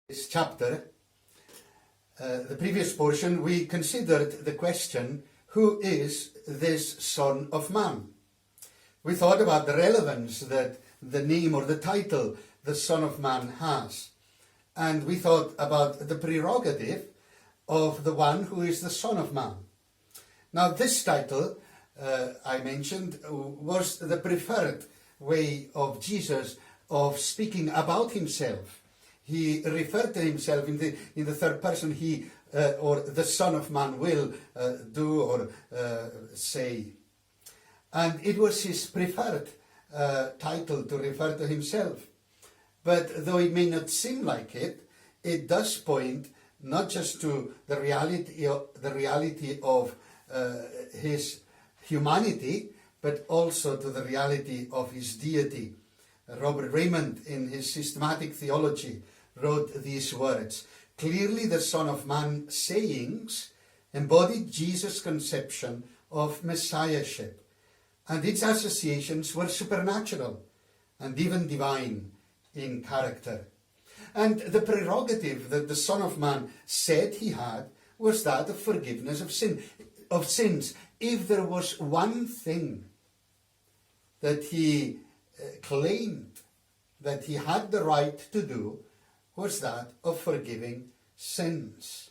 This chapter, the previous portion, we considered the question, who is this Son of Man? We thought about the relevance that the name or the title, the Son of Man, has. And we thought about the prerogative of the one who is the Son of Man. Now this title, I mentioned, was the preferred way of Jesus of speaking about himself. He referred to himself in the third person, he or the Son of Man will do or say. And it was his preferred title to refer to himself. But though it may not seem like it, it does point not just to the reality of his humanity, but also to the reality of his deity. Robert Raymond, in his Systematic Theology, wrote these words: "Clearly the Son of Man sayings embodied Jesus' conception of messiahship, and its associations were supernatural and even divine in character. And the prerogative that the Son of Man said he had was that of forgiveness of sins. If there was one thing that he claimed that he had the right to do, was that of forgiving sins."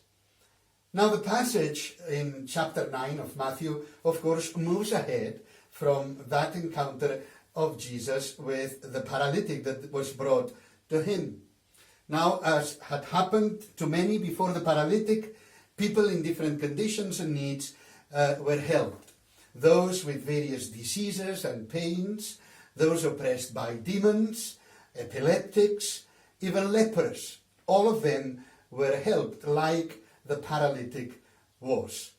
Now the passage in chapter 9 of Matthew, of course, moves ahead from that encounter of Jesus with the paralytic that was brought to him. Now, as had happened to many before the paralytic, people in different conditions and needs were helped. Those with various diseases and pains, those oppressed by demons, epileptics, even lepers, all of them were helped like the paralytic was.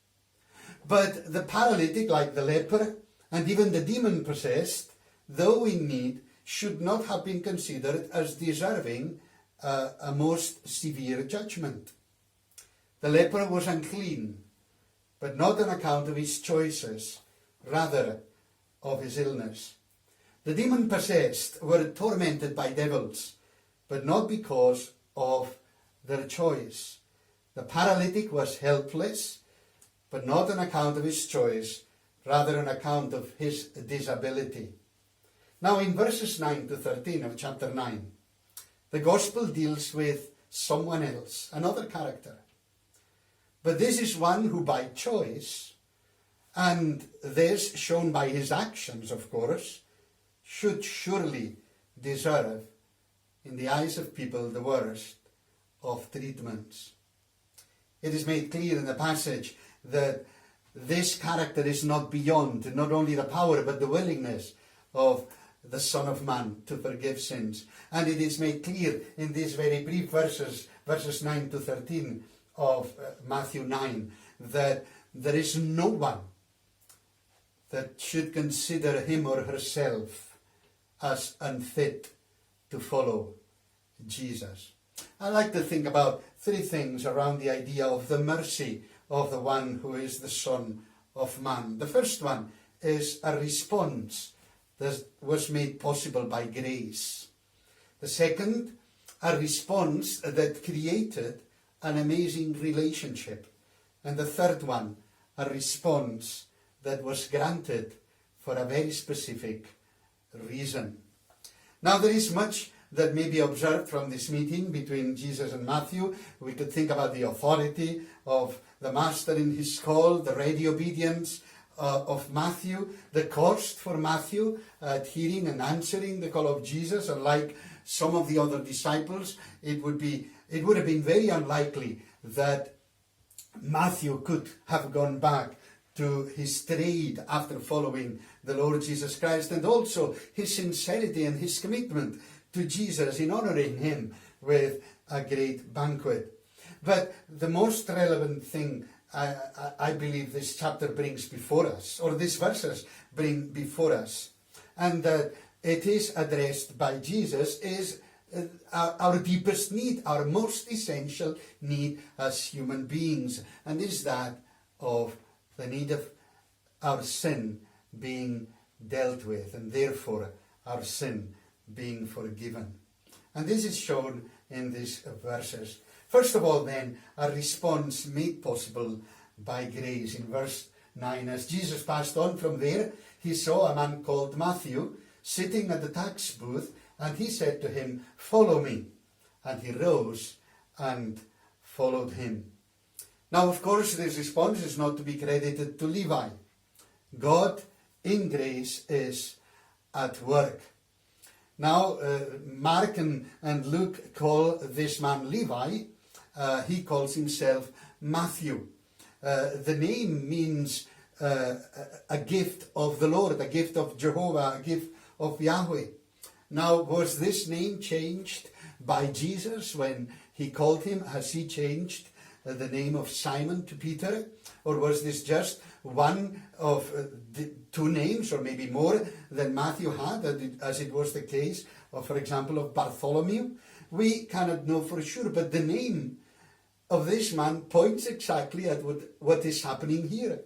But the paralytic, like the leper, and even the demon-possessed, though in need, should not have been considered as deserving a most severe judgment. The leper was unclean, but not on account of his choices, rather of his illness. The demon-possessed were tormented by devils, but not because of their choice. The paralytic was helpless, but not on account of his choice, rather on account of his disability. Now in verses 9 to 13 of chapter 9, the gospel deals with someone else, another character. But this is one who by choice, and this shown by his actions, of course, should surely deserve, in the eyes of people, the worst of treatments. It is made clear in the passage that this character is not beyond not only the power but the willingness of the Son of Man to forgive sins. And it is made clear in these very brief verses 9 to 13 of Matthew 9, that there is no one that should consider him or herself as unfit to follow Jesus. I like to think about three things around the idea of the mercy of the one who is the Son of Man. The first one is a response that was made possible by grace. The second, a response that created an amazing relationship. And the third one, a response that was granted for a very specific reason. Now there is much that may be observed from this meeting between Jesus and Matthew. We could think about the authority of the Master in his call, the ready obedience of Matthew, the cost for Matthew at hearing and answering the call of Jesus. Unlike some of the other disciples, it would have been very unlikely that Matthew could have gone back to his trade after following the Lord Jesus Christ, and also his sincerity and his commitment to Jesus in honoring him with a great banquet. But the most relevant thing I believe this chapter brings before us, or these verses bring before us, and that it is addressed by Jesus, is our deepest need, our most essential need as human beings, and is that of the need of our sin being dealt with, and therefore our sin being forgiven. And this is shown in these verses. First of all, then, a response made possible by grace. In verse 9, as Jesus passed on from there, he saw a man called Matthew sitting at the tax booth, and he said to him, "Follow me." And he rose and followed him. Now, of course, this response is not to be credited to Levi. God, in grace, is at work. Now, Mark and Luke call this man Levi. He calls himself Matthew. The name means a gift of the Lord, a gift of Jehovah, a gift of Yahweh. Now, was this name changed by Jesus when he called him? Has he changed the name of Simon to Peter? Or was this just one of the two names, or maybe more than Matthew had, as it was the case of, for example, of Bartholomew? We cannot know for sure, but the name of this man points exactly at what is happening here.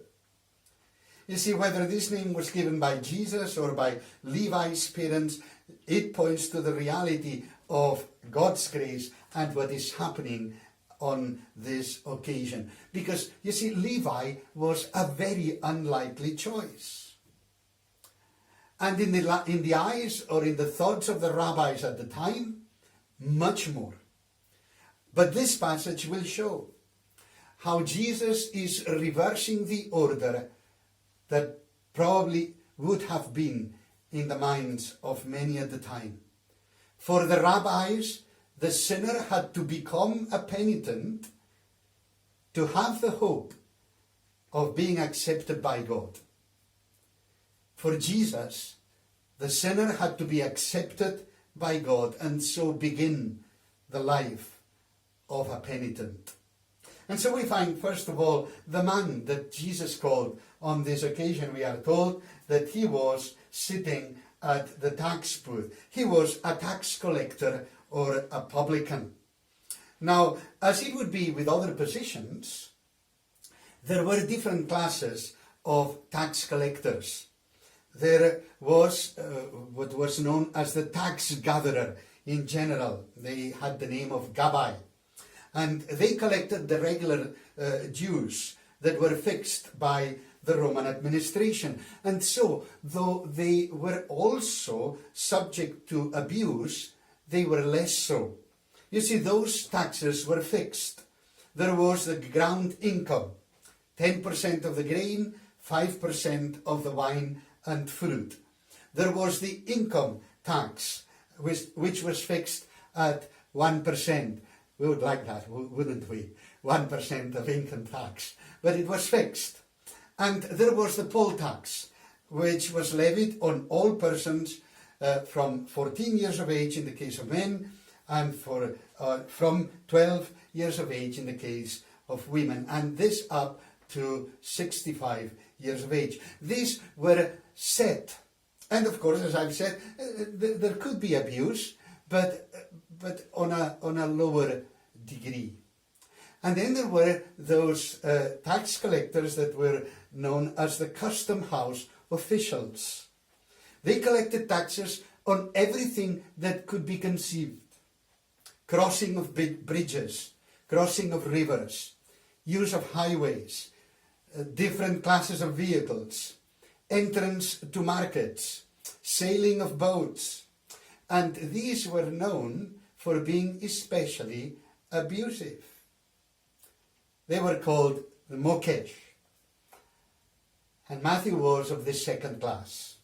You see, whether this name was given by Jesus or by Levi's parents, it points to the reality of God's grace and what is happening on this occasion. Because, you see, Levi was a very unlikely choice. And in the eyes or in the thoughts of the rabbis at the time, much more. But this passage will show how Jesus is reversing the order that probably would have been in the minds of many at the time. For the rabbis, the sinner had to become a penitent to have the hope of being accepted by God. For Jesus, the sinner had to be accepted by God and so begin the life of a penitent. And so we find, first of all, the man that Jesus called on this occasion. We are told that he was sitting at the tax booth. He was a tax collector or a publican. Now, as it would be with other positions, there were different classes of tax collectors. There was what was known as the tax gatherer in general. They had the name of Gabbai. And they collected the regular dues that were fixed by the Roman administration. And so, though they were also subject to abuse, they were less so. You see, those taxes were fixed. There was the ground income, 10% of the grain, 5% of the wine and fruit. There was the income tax, which was fixed at 1%. We would like that, wouldn't we? 1% of income tax. But it was fixed. And there was the poll tax, which was levied on all persons from 14 years of age in the case of men, and from 12 years of age in the case of women, and this up to 65 years of age. These were set. And of course, as I've said, there could be abuse, but on a lower degree. And then there were those tax collectors that were known as the custom house officials. They collected taxes on everything that could be conceived. Crossing of bridges, crossing of rivers, use of highways, different classes of vehicles, entrance to markets, sailing of boats. And these were known for being especially abusive. They were called the mokesh. And Matthew was of the second class.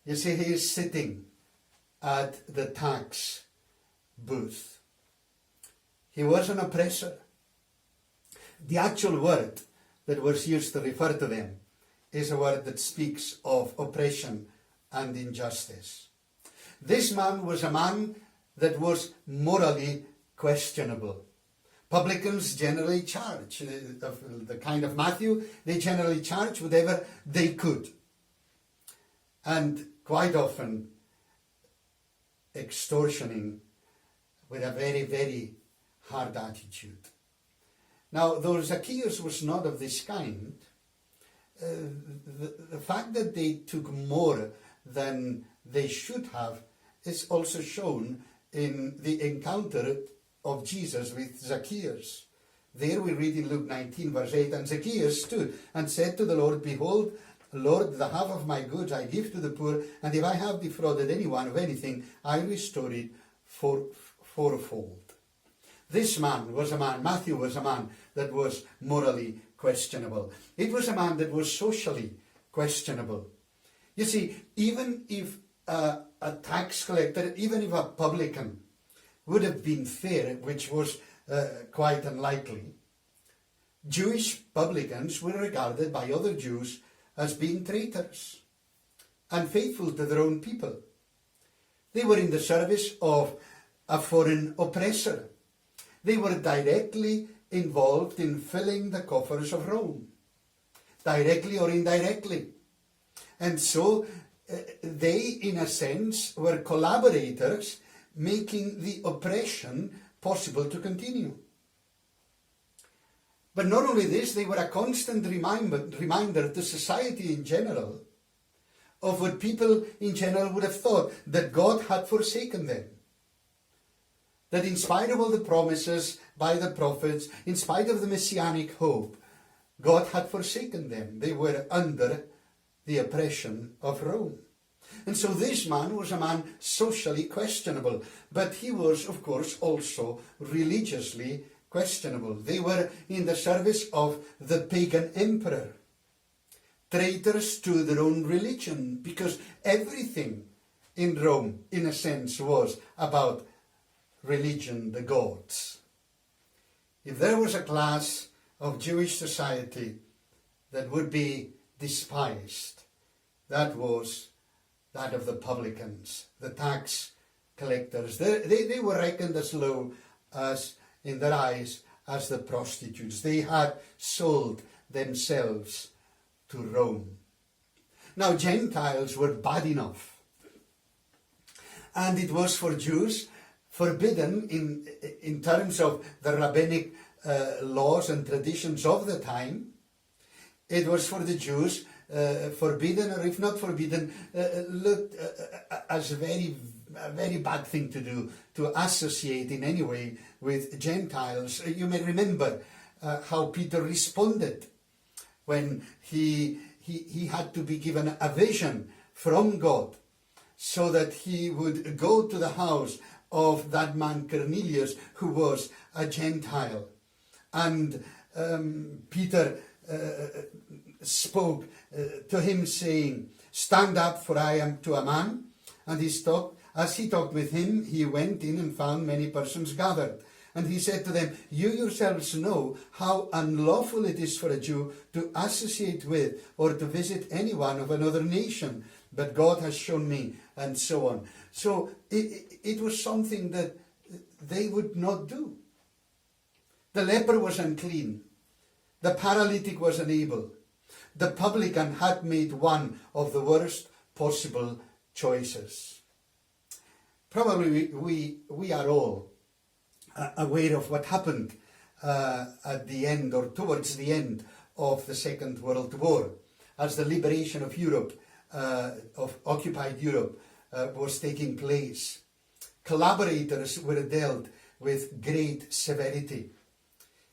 You see, he is sitting at the tax booth. He was an oppressor. The actual word that was used to refer to them is a word that speaks of oppression and injustice. This man was a man that was morally questionable. Publicans generally charge, of the kind of Matthew, they generally charge whatever they could. And quite often extortioning with a very, very hard attitude. Now, though Zacchaeus was not of this kind, the fact that they took more than they should have is also shown in the encounter of Jesus with Zacchaeus. There we read in Luke 19 verse 8, and Zacchaeus stood and said to the Lord, Behold, Lord, the half of my goods I give to the poor, and if I have defrauded anyone of anything, I restore it fourfold. This man was a man, Matthew was a man that was morally questionable. It was a man that was socially questionable. You see, even if a tax collector, even if a publican would have been fair, which was quite unlikely, Jewish publicans were regarded by other Jews as being traitors, unfaithful to their own people. They were in the service of a foreign oppressor. They were directly involved in filling the coffers of Rome, directly or indirectly. And so they, in a sense, were collaborators, making the oppression possible to continue. But not only this, they were a constant reminder to society in general of what people in general would have thought, that God had forsaken them. That in spite of all the promises by the prophets, in spite of the messianic hope, God had forsaken them. They were under the oppression of Rome. And so this man was a man socially questionable, but he was, of course, also religiously questionable. They were in the service of the pagan emperor, traitors to their own religion, because everything in Rome, in a sense, was about religion, the gods. If there was a class of Jewish society that would be despised, that was that of the publicans, the tax collectors. They were reckoned as low as, in their eyes, as the prostitutes. They had sold themselves to Rome. Now, Gentiles were bad enough, and it was for Jews forbidden in terms of the rabbinic laws and traditions of the time. It was for the Jews forbidden, or if not forbidden, looked as a very bad thing to do, to associate in any way with Gentiles. You may remember how Peter responded when he had to be given a vision from God, so that he would go to the house of that man Cornelius, who was a Gentile. And Peter spoke to him, saying, "Stand up, for I am to a man." And as he talked with him, he went in and found many persons gathered. And he said to them, "You yourselves know how unlawful it is for a Jew to associate with or to visit anyone of another nation, but God has shown me," and so on. So it was something that they would not do. The leper was unclean. The paralytic was unable. The publican had made one of the worst possible choices. Probably we are all aware of what happened at the end, or towards the end, of the Second World War, as the liberation of Europe, of occupied Europe, was taking place. Collaborators were dealt with great severity.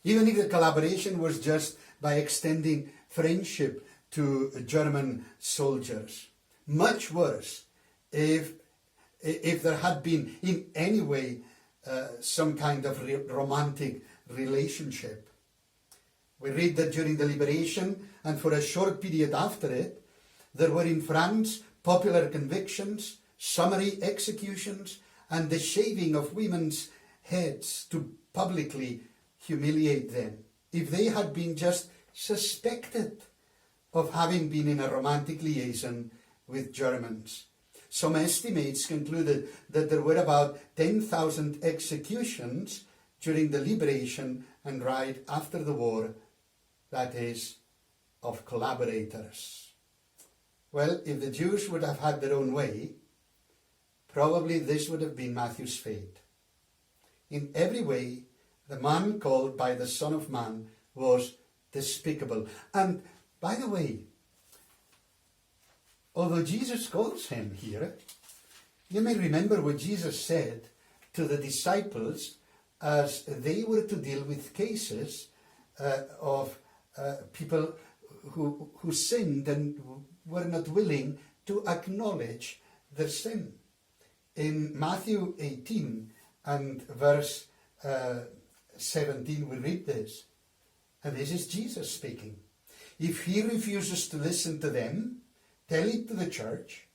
Even if the collaboration was just by extending friendship to German soldiers. Much worse if there had been in any way some kind of romantic relationship. We read that during the liberation, and for a short period after it, there were in France popular convictions, summary executions, and the shaving of women's heads to publicly humiliate them if they had been just suspected of having been in a romantic liaison with Germans. Some estimates concluded that there were about 10,000 executions during the liberation and right after the war, that is, of collaborators. Well, if the Jews would have had their own way, probably this would have been Matthew's fate. In every way, the man called by the Son of Man was despicable. And, by the way, although Jesus calls him here, you may remember what Jesus said to the disciples as they were to deal with cases of people who sinned and were not willing to acknowledge their sin. In Matthew 18 and verse 17 we read this, and this is Jesus speaking. If he refuses to listen to them, tell it to the church,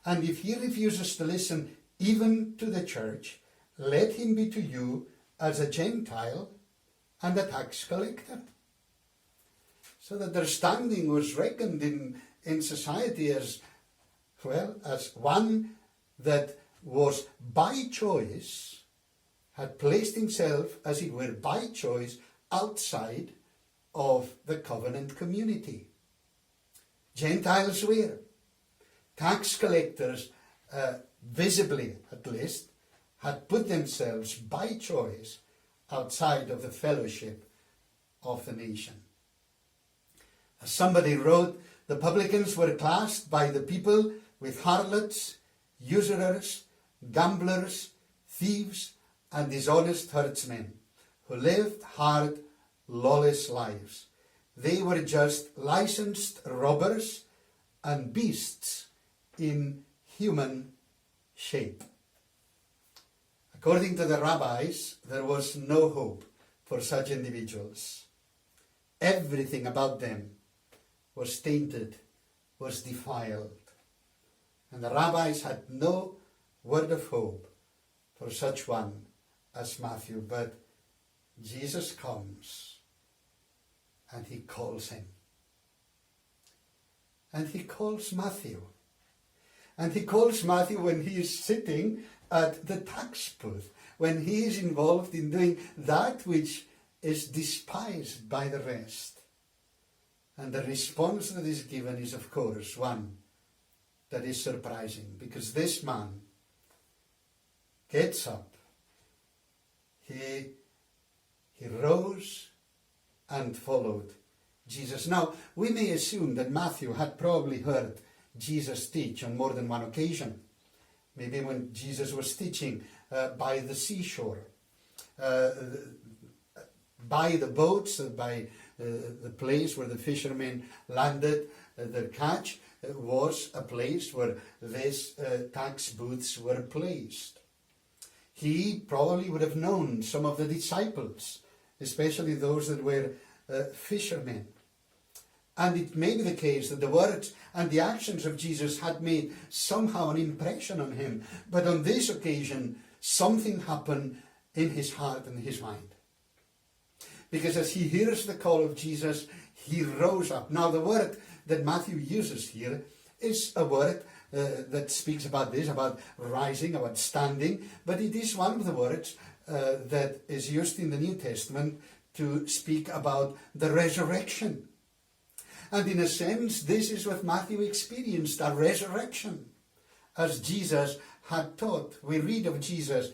and if he refuses to listen even to the church, let him be to you as a Gentile and a tax collector. So that their standing was reckoned in society as, well, as one that was by choice, had placed himself, as it were, by choice, outside of the covenant community. Gentiles were. Tax collectors, visibly at least, had put themselves by choice outside of the fellowship of the nation. As somebody wrote, the publicans were classed by the people with harlots, usurers, gamblers, thieves, and dishonest herdsmen, who lived hard, lawless lives. They were just licensed robbers and beasts in human shape. According to the rabbis, there was no hope for such individuals. Everything about them was tainted, was defiled. And the rabbis had no word of hope for such one as Matthew. But Jesus comes and he calls him. And he calls Matthew. And he calls Matthew when he is sitting at the tax booth, when he is involved in doing that which is despised by the rest. And the response that is given is, of course, one that is surprising, because this man gets up, he rose and followed Jesus. Now, we may assume that Matthew had probably heard Jesus teach on more than one occasion. Maybe when Jesus was teaching by the seashore, by the boats, by the place where the fishermen landed their catch, was a place where these tax booths were placed. He probably would have known some of the disciples, especially those that were fishermen. And it may be the case that the words and the actions of Jesus had made somehow an impression on him. But on this occasion, something happened in his heart and his mind. Because as he hears the call of Jesus, he rose up. Now the word that Matthew uses here is a word that speaks about this, about rising, about standing. But it is one of the words that is used in the New Testament to speak about the resurrection. And in a sense, this is what Matthew experienced, a resurrection, as Jesus had taught. We read of Jesus'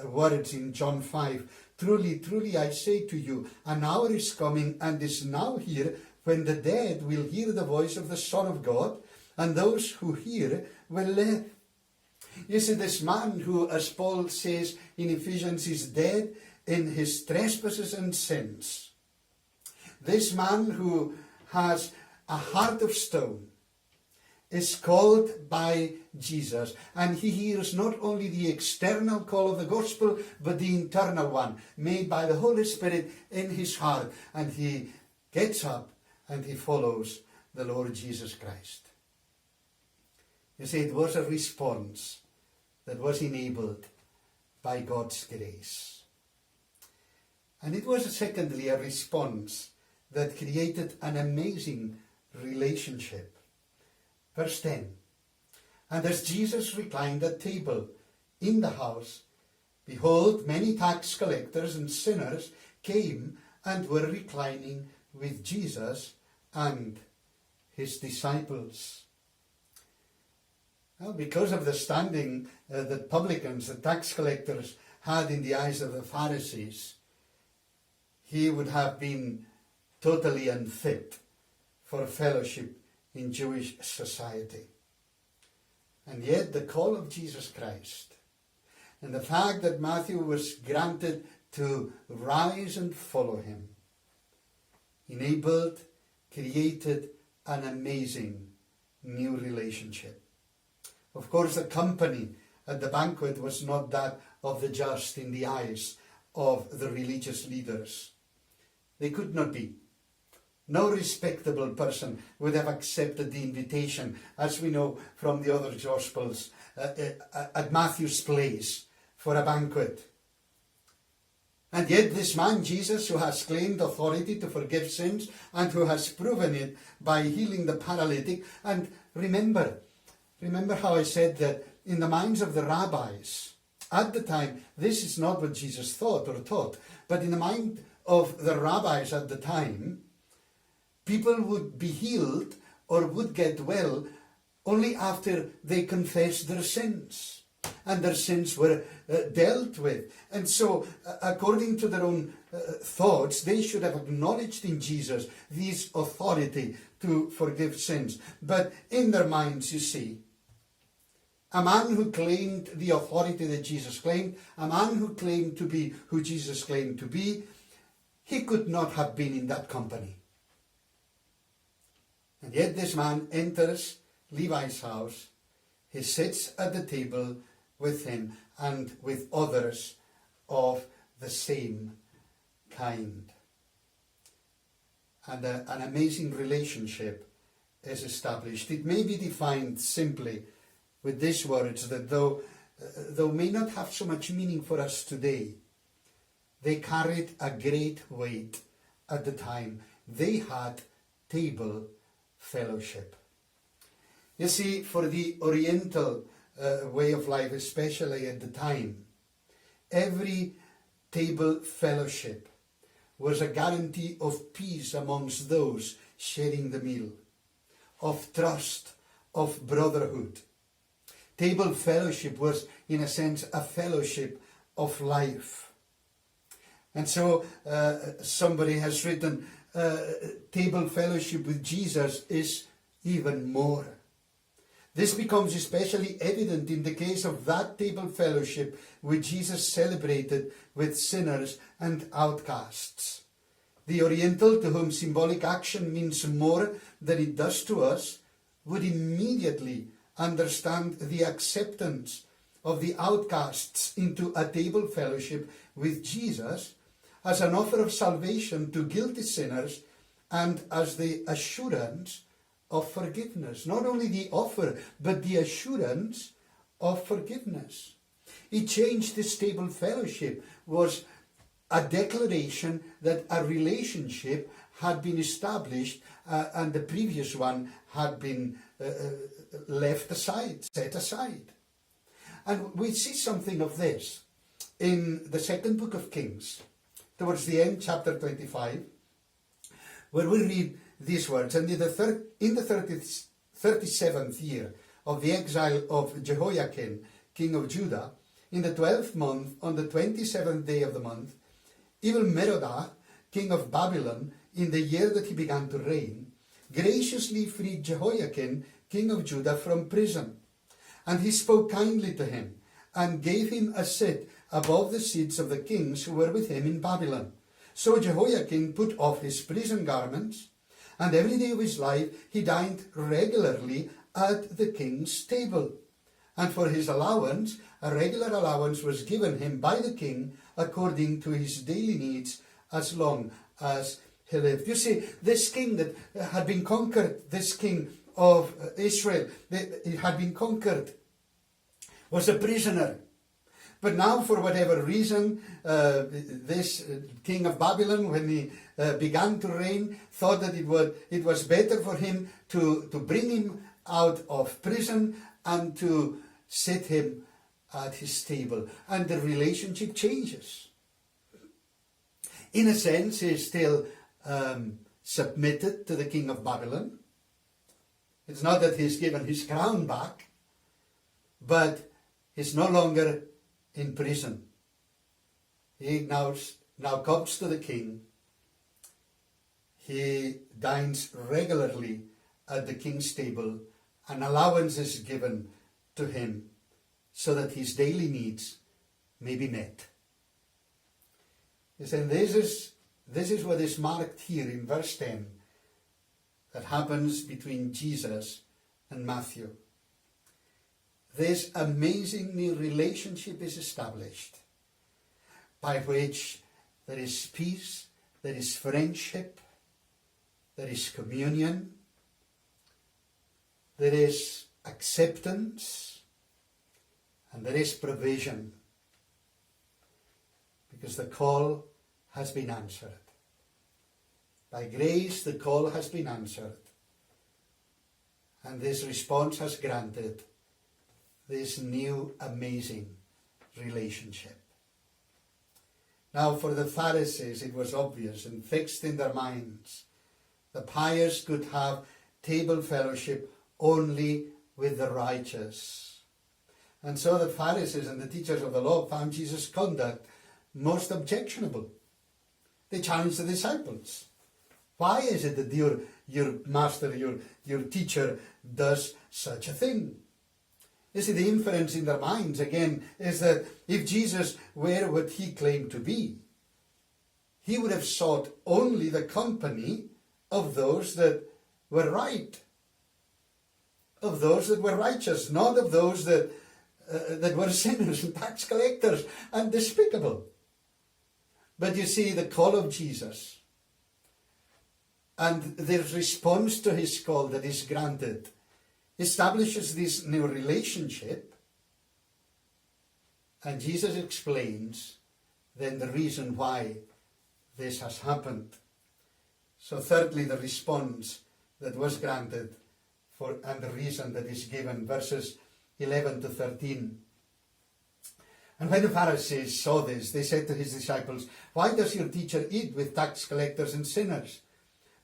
words in John 5. Truly, truly, I say to you, an hour is coming and is now here when the dead will hear the voice of the Son of God, and those who hear will live. You see, this man who, as Paul says in Ephesians, is dead in his trespasses and sins. This man who has a heart of stone is called by Jesus, and he hears not only the external call of the gospel, but the internal one made by the Holy Spirit in his heart, and he gets up and he follows the Lord Jesus Christ. You see, it was a response that was enabled by God's grace. And it was secondly a response that created an amazing relationship. Verse 10. And as Jesus reclined at table in the house, behold, many tax collectors and sinners came and were reclining with Jesus and his disciples. Well, because of the standing that publicans, the tax collectors, had in the eyes of the Pharisees, he would have been totally unfit for fellowship in Jewish society. And yet the call of Jesus Christ and the fact that Matthew was granted to rise and follow him, enabled, created an amazing new relationship. Of course, the company at the banquet was not that of the just in the eyes of the religious leaders. They could not be. No respectable person would have accepted the invitation, as we know from the other Gospels, at Matthew's place for a banquet. And yet this man, Jesus, who has claimed authority to forgive sins and who has proven it by healing the paralytic. And remember how I said that in the minds of the rabbis at the time, this is not what Jesus thought or taught, but in the mind of the rabbis at the time, people would be healed or would get well only after they confessed their sins. And their sins were dealt with. And so, according to their own thoughts, they should have acknowledged in Jesus this authority to forgive sins. But in their minds, you see, a man who claimed the authority that Jesus claimed, a man who claimed to be who Jesus claimed to be, he could not have been in that company. And yet this man enters Levi's house. He sits at the table with him and with others of the same kind. And an amazing relationship is established. It may be defined simply with these words that though may not have so much meaning for us today, they carried a great weight at the time. They had table fellowship. You see, for the Oriental way of life, especially at the time, every table fellowship was a guarantee of peace amongst those sharing the meal, of trust, of brotherhood. Table fellowship was, in a sense, a fellowship of life. And so somebody has written, table fellowship with Jesus is even more. This becomes especially evident in the case of that table fellowship which Jesus celebrated with sinners and outcasts. The Oriental, to whom symbolic action means more than it does to us, would immediately understand the acceptance of the outcasts into a table fellowship with Jesus as an offer of salvation to guilty sinners and as the assurance of forgiveness. Not only the offer, but the assurance of forgiveness. It changed this table fellowship was a declaration that a relationship had been established and the previous one had been left aside, set aside. And we see something of this in the second book of Kings, towards the end, chapter 25, where we read these words. And in the 37th year of the exile of Jehoiakim, king of Judah, in the 12th month, on the 27th day of the month, Evil-Merodach, king of Babylon, in the year that he began to reign, graciously freed Jehoiakim, king of Judah, from prison. And he spoke kindly to him, and gave him a seat above the seats of the kings who were with him in Babylon. So Jehoiakim put off his prison garments, and every day of his life he dined regularly at the king's table. And for his allowance, a regular allowance was given him by the king according to his daily needs as long as he lived. You see, this king that had been conquered, this king of Israel, he had been conquered, was a prisoner. But now, for whatever reason, this king of Babylon, when he began to reign, thought that it was better for him to bring him out of prison and to set him at his table. And the relationship changes. In a sense, he is still submitted to the king of Babylon. It's not that he's given his crown back, but he's no longer in prison. He now comes to the king. He dines regularly at the king's table. An allowance is given to him so that his daily needs may be met. He's saying this is what is marked here in verse 10 that happens between Jesus and Matthew. This amazing new relationship is established by which there is peace, there is friendship, there is communion, there is acceptance, and there is provision, because the call has been answered. By grace, the call has been answered, and this response has granted this new amazing relationship. Now, for the Pharisees, it was obvious and fixed in their minds. The pious could have table fellowship only with the righteous. And so the Pharisees and the teachers of the law found Jesus' conduct most objectionable. They challenged the disciples. Why is it that your master, your teacher does such a thing? You see, the inference in their minds, again, is that if Jesus were what he claimed to be, he would have sought only the company of those that were right, of those that were righteous, not of those that were sinners and tax collectors and despicable. But you see, the call of Jesus and the response to his call that is granted establishes this new relationship, and Jesus explains then the reason why this has happened. So thirdly, the response that was granted and the reason that is given, verses 11 to 13. And when the Pharisees saw this, they said to his disciples, "Why does your teacher eat with tax collectors and sinners?"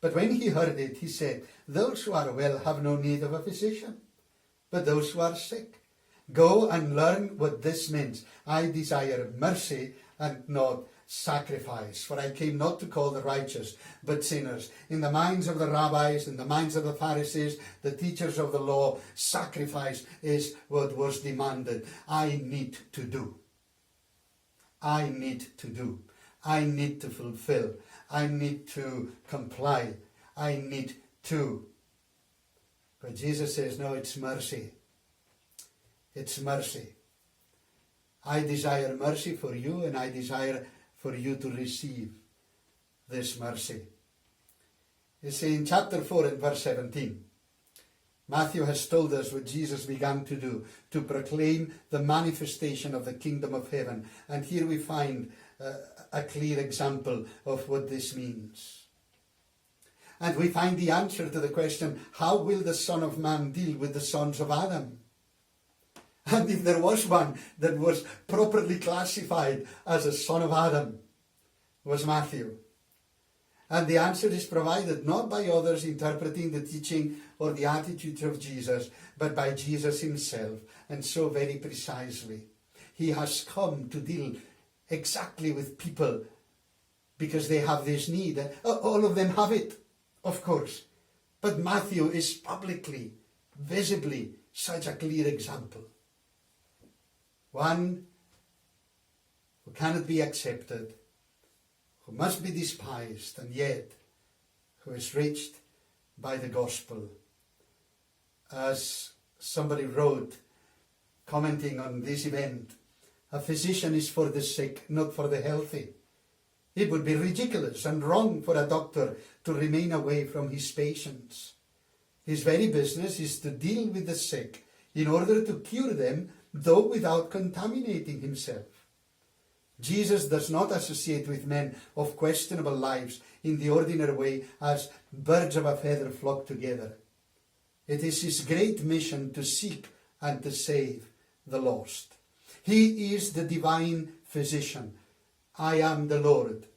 But when he heard it, he said, "Those who are well have no need of a physician, but those who are sick. Go and learn what this means. I desire mercy and not sacrifice, for I came not to call the righteous, but sinners." In the minds of the rabbis, in the minds of the Pharisees, the teachers of the law, sacrifice is what was demanded. I need to do. I need to do. I need to fulfill. I need to comply. I need to. But Jesus says, no, it's mercy. It's mercy. I desire mercy for you, and I desire for you to receive this mercy. You see, in chapter 4 and verse 17, Matthew has told us what Jesus began to do, to proclaim the manifestation of the kingdom of heaven. And here we find a clear example of what this means. And we find the answer to the question, how will the Son of Man deal with the sons of Adam? And if there was one that was properly classified as a son of Adam, was Matthew. And the answer is provided not by others interpreting the teaching or the attitude of Jesus, but by Jesus himself, and so very precisely. He has come to deal exactly with people because they have this need. All of them have it, of course. But Matthew is publicly, visibly, such a clear example. One who cannot be accepted, who must be despised, and yet who is reached by the gospel. As somebody wrote, commenting on this event, a physician is for the sick, not for the healthy. It would be ridiculous and wrong for a doctor to remain away from his patients. His very business is to deal with the sick in order to cure them, though without contaminating himself. Jesus does not associate with men of questionable lives in the ordinary way as birds of a feather flock together. It is his great mission to seek and to save the lost. He is the divine physician. I am the Lord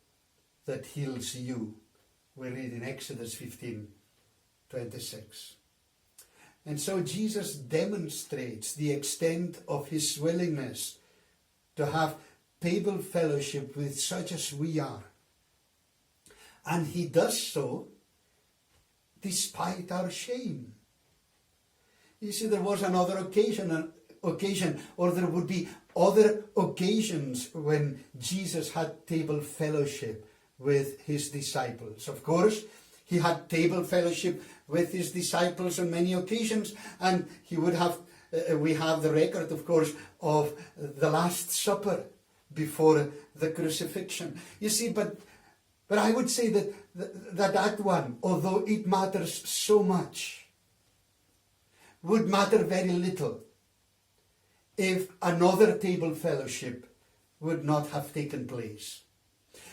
that heals you. We read in Exodus 15:26. And so Jesus demonstrates the extent of his willingness to have table fellowship with such as we are. And he does so despite our shame. You see, there was another occasion occasion, or there would be other occasions when Jesus had table fellowship with his disciples. Of course, he had table fellowship with his disciples on many occasions, and he would have, we have the record, of course, of the Last Supper before the crucifixion. You see, but I would say that one, although it matters so much, would matter very little if another table fellowship would not have taken place.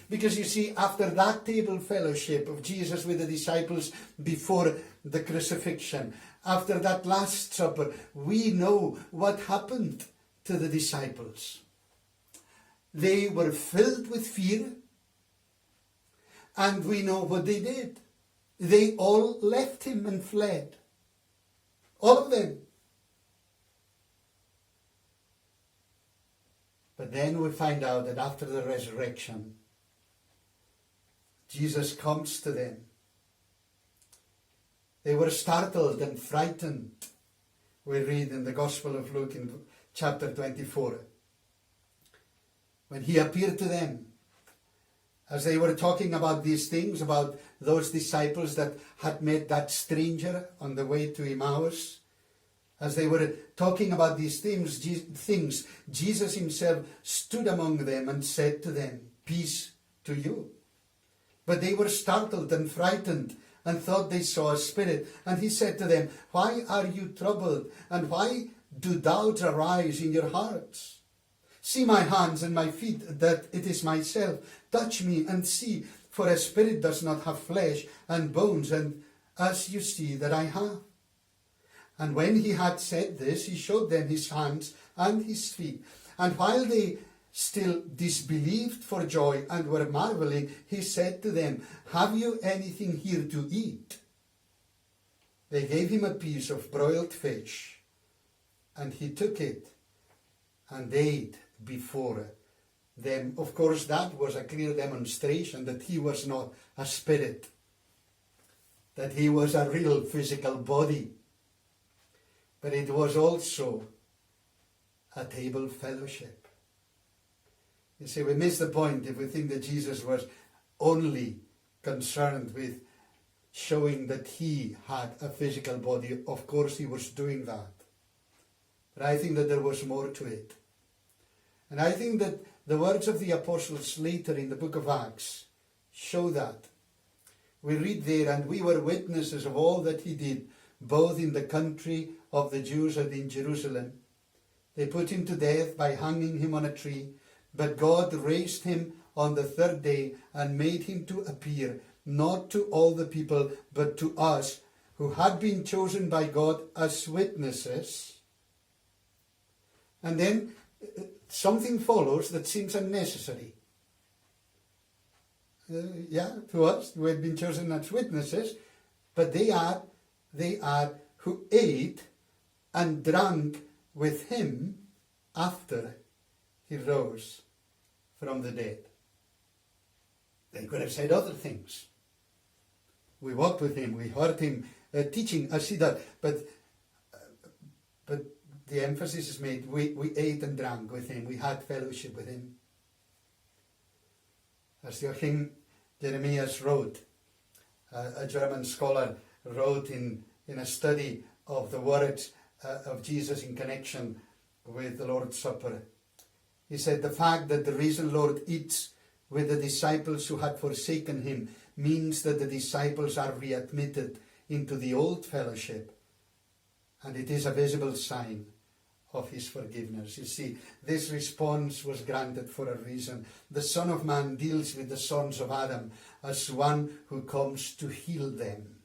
Because you see, after that table fellowship of Jesus with the disciples before the crucifixion, after that Last Supper, we know what happened to the disciples. They were filled with fear, and we know what they did. They all left him and fled. All of them. But then we find out that after the resurrection, Jesus comes to them. They were startled and frightened. We read in the Gospel of Luke in chapter 24. When he appeared to them, as they were talking about these things, about those disciples that had met that stranger on the way to Emmaus, as they were talking about these things, Jesus himself stood among them and said to them, "Peace to you." But they were startled and frightened and thought they saw a spirit. And he said to them, "Why are you troubled? And why do doubts arise in your hearts? See my hands and my feet, that it is myself. Touch me and see, for a spirit does not have flesh and bones, and as you see that I have." And when he had said this, he showed them his hands and his feet. And while they still disbelieved for joy and were marveling, he said to them, "Have you anything here to eat?" They gave him a piece of broiled fish, and he took it and ate before them. Of course, that was a clear demonstration that he was not a spirit, that he was a real physical body. But it was also a table fellowship. You see, we miss the point if we think that Jesus was only concerned with showing that he had a physical body. Of course, he was doing that. But I think that there was more to it. And I think that the words of the apostles later in the book of Acts show that. We read there, "And we were witnesses of all that he did, both in the country of the Jews and in Jerusalem. They put him to death by hanging him on a tree, but God raised him on the third day and made him to appear, not to all the people, but to us, who had been chosen by God as witnesses." And then something follows that seems unnecessary. To us, who had been chosen as witnesses, but they are who ate and drank with him after he rose from the dead. They could have said other things. We walked with him, we heard him teaching, I see that, but the emphasis is made, we ate and drank with him, we had fellowship with him. As Joachim Jeremias wrote, a German scholar wrote in a study of the words of Jesus in connection with the Lord's Supper. He said, "The fact that the risen Lord eats with the disciples who had forsaken him means that the disciples are readmitted into the old fellowship, and it is a visible sign of his forgiveness." You see, this response was granted for a reason. The Son of Man deals with the sons of Adam as one who comes to heal them,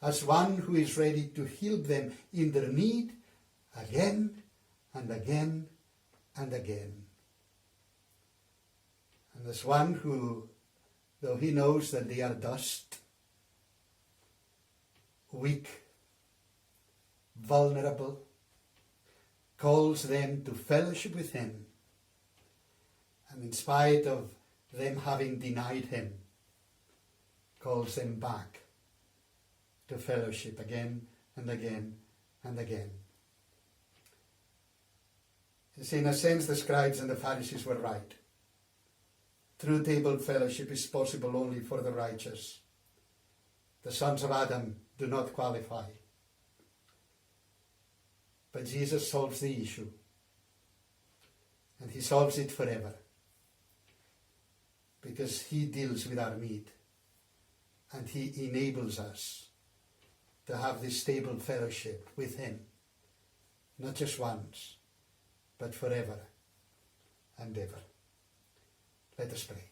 as one who is ready to heal them in their need again and again and again. And as one who, though he knows that they are dust, weak, vulnerable, calls them to fellowship with him, and in spite of them having denied him, calls them back to fellowship again and again and again. You see, in a sense, the scribes and the Pharisees were right. True table fellowship is possible only for the righteous. The sons of Adam do not qualify. But Jesus solves the issue. And he solves it forever. Because he deals with our need. And he enables us to have this stable fellowship with him. Not just once, but forever and ever. Let us pray.